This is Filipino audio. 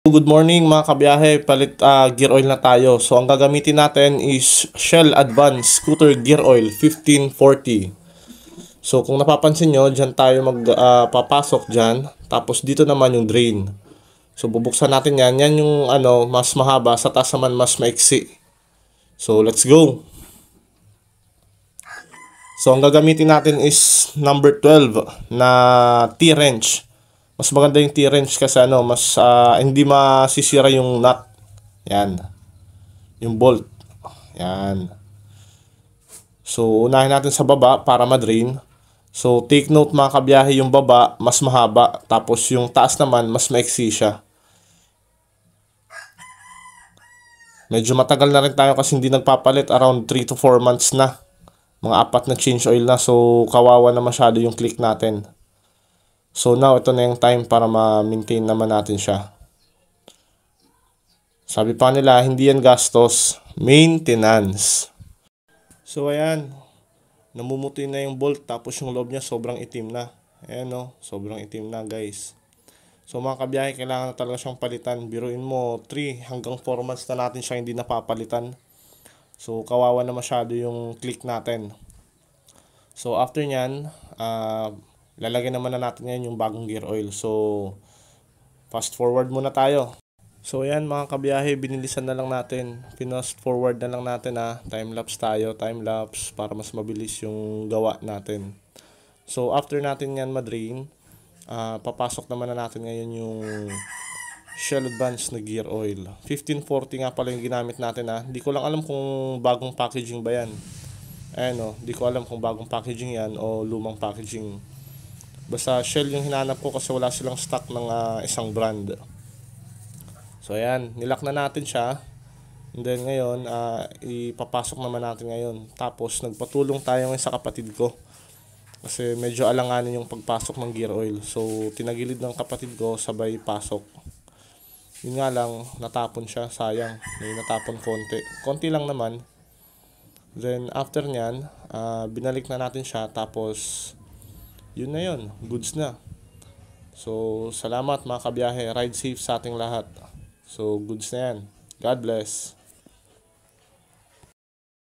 Good morning mga kabiyahe, gear oil na tayo. So ang gagamitin natin is Shell Advance Scooter Gear Oil 1540. So kung napapansin nyo, dyan tayo papasok dyan. Tapos dito naman yung drain. So bubuksan natin yan. Yan yung mas mahaba, sa taas naman mas maiksi. So let's go. So ang gagamitin natin is number 12 na T-wrench. Mas maganda yung T-wrench kasi mas hindi masisira yung nut. Yan. Yung bolt. Yan. So unahin natin sa baba para ma-drain. So take note mga kabiyahe, yung baba mas mahaba, tapos yung taas naman mas maiksi siya. Medyo matagal na rin tayo kasi hindi nagpapalit, around 3 to 4 months na. Mga 4 na change oil na, so kawawa na masyado yung click natin. So now, ito na yung time para ma-maintain naman natin siya. Sabi pa nila, hindi yan gastos, maintenance. So ayan, namumuti na yung bolt, tapos yung loob niya sobrang itim na. Ayan o, sobrang itim na guys. So mga kabiyahe, kailangan na talaga siyang palitan. Biruin mo, 3 hanggang 4 months na natin siya hindi napapalitan. So kawawa na masyado yung click natin. So after nyan, lalagyan naman na natin ngayon yung bagong gear oil. So, fast forward muna tayo. So, ayan mga kabiyahe, binilisan na lang natin. Fast forward na lang natin Time-lapse tayo, time-lapse para mas mabilis yung gawa natin. So, after natin yan ma-drain, papasok naman na natin ngayon yung Shell Advance na gear oil. 1540 nga pala yung ginamit natin Hindi ko lang alam kung bagong packaging ba yan. Ayan di ko alam kung bagong packaging yan o lumang packaging. Basta Shell yung hinanap ko kasi wala silang stock ng isang brand. So ayan, nilock na natin siya. And then ngayon, ipapasok naman natin ngayon. Tapos nagpatulong tayo ngayon sa kapatid ko. Kasi medyo alanganin yung pagpasok ng gear oil. So tinagilid ng kapatid ko, sabay pasok. Yun nga lang, natapon siya, sayang. May natapon konti. Konti lang naman. Then after nyan, binalik na natin siya. Tapos yun na yun, goods na. So salamat mga kabiyahe, ride safe sa ating lahat. So goods na yan. God bless.